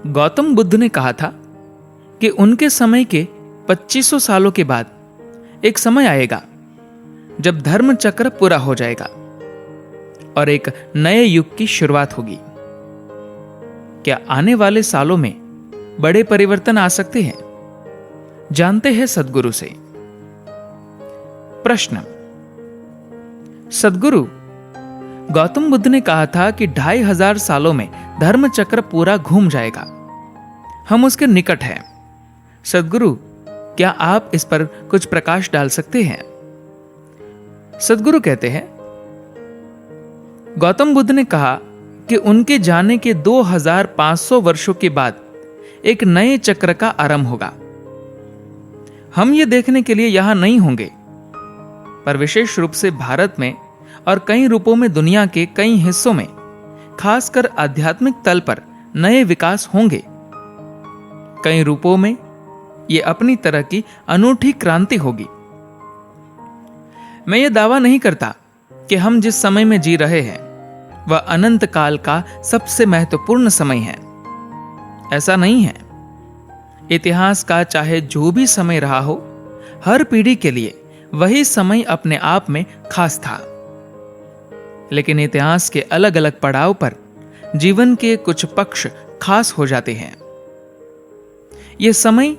गौतम बुद्ध ने कहा था कि उनके समय के 2500 सालों के बाद एक समय आएगा जब धर्म चक्र पूरा हो जाएगा और एक नए युग की शुरुआत होगी। क्या आने वाले सालों में बड़े परिवर्तन आ सकते हैं? जानते हैं सद्गुरु से। प्रश्न। सद्गुरु, गौतम बुद्ध ने कहा था कि 2500 सालों में धर्म चक्र पूरा घूम जाएगा। हम उसके निकट हैं। सद्गुरु, क्या आप इस पर कुछ प्रकाश डाल सकते हैं? सद्गुरु कहते हैं, गौतम बुद्ध ने कहा कि उनके जाने के 2500 वर्षों के बाद एक नए चक्र का आरंभ होगा। हम ये देखने के लिए यहां नहीं होंगे, पर विशेष रूप से भारत में और कई रूपों में दुनिया के कई हिस्सों में, खासकर आध्यात्मिक तल पर नए विकास होंगे। कई रूपों में यह अपनी तरह की अनूठी क्रांति होगी। मैं यह दावा नहीं करता कि हम जिस समय में जी रहे हैं वह अनंत काल का सबसे महत्वपूर्ण समय है। ऐसा नहीं है। इतिहास का चाहे जो भी समय रहा हो, हर पीढ़ी के लिए वही समय अपने आप में खास था। लेकिन इतिहास के अलग अलग पड़ाव पर जीवन के कुछ पक्ष खास हो जाते हैं। यह समय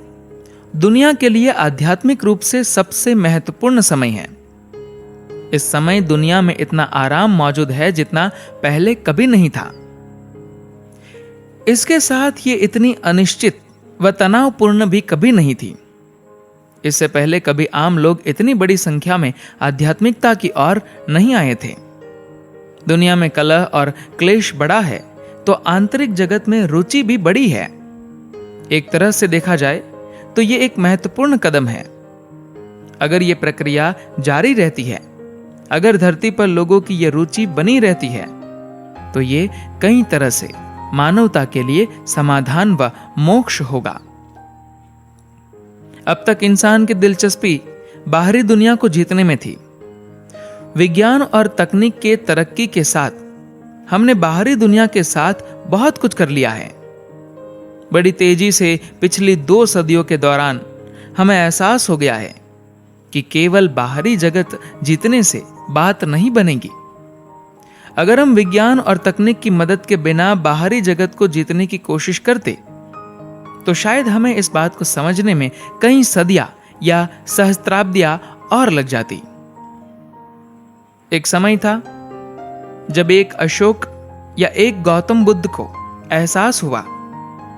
दुनिया के लिए आध्यात्मिक रूप से सबसे महत्वपूर्ण समय है। इस समय दुनिया में इतना आराम मौजूद है जितना पहले कभी नहीं था। इसके साथ ये इतनी अनिश्चित व तनावपूर्ण भी कभी नहीं थी। इससे पहले कभी आम लोग इतनी बड़ी संख्या में आध्यात्मिकता की ओर नहीं आए थे। दुनिया में कलह और क्लेश बड़ा है तो आंतरिक जगत में रुचि भी बड़ी है। एक तरह से देखा जाए तो यह एक महत्वपूर्ण कदम है। अगर यह प्रक्रिया जारी रहती है, अगर धरती पर लोगों की यह रुचि बनी रहती है, तो ये कई तरह से मानवता के लिए समाधान व मोक्ष होगा। अब तक इंसान की दिलचस्पी बाहरी दुनिया को जीतने में थी। विज्ञान और तकनीक के तरक्की के साथ हमने बाहरी दुनिया के साथ बहुत कुछ कर लिया है। बड़ी तेजी से पिछली 2 सदियों के दौरान हमें एहसास हो गया है कि केवल बाहरी जगत जीतने से बात नहीं बनेगी। अगर हम विज्ञान और तकनीक की मदद के बिना बाहरी जगत को जीतने की कोशिश करते, तो शायद हमें इस बात को समझने में कई सदियां या सहस्त्राब्दियां और लग जाती। एक समय था जब एक अशोक या एक गौतम बुद्ध को एहसास हुआ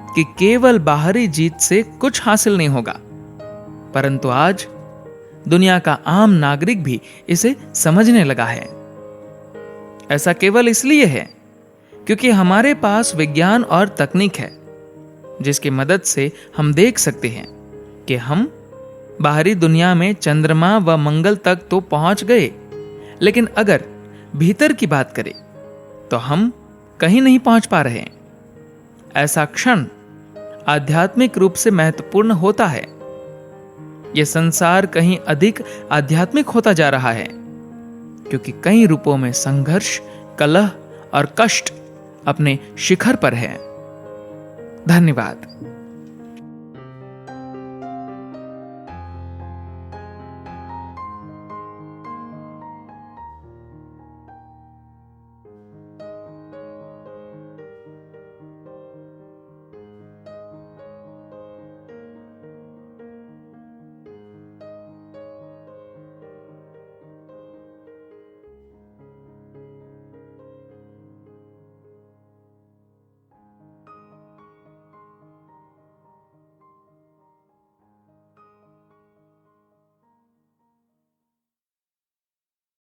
कि केवल बाहरी जीत से कुछ हासिल नहीं होगा, परंतु आज दुनिया का आम नागरिक भी इसे समझने लगा है। ऐसा केवल इसलिए है क्योंकि हमारे पास विज्ञान और तकनीक है, जिसकी मदद से हम देख सकते हैं कि हम बाहरी दुनिया में चंद्रमा व मंगल तक तो पहुंच गए, लेकिन अगर भीतर की बात करें तो हम कहीं नहीं पहुंच पा रहे हैं। ऐसा क्षण आध्यात्मिक रूप से महत्वपूर्ण होता है। यह संसार कहीं अधिक आध्यात्मिक होता जा रहा है, क्योंकि कई रूपों में संघर्ष, कलह और कष्ट अपने शिखर पर है। धन्यवाद।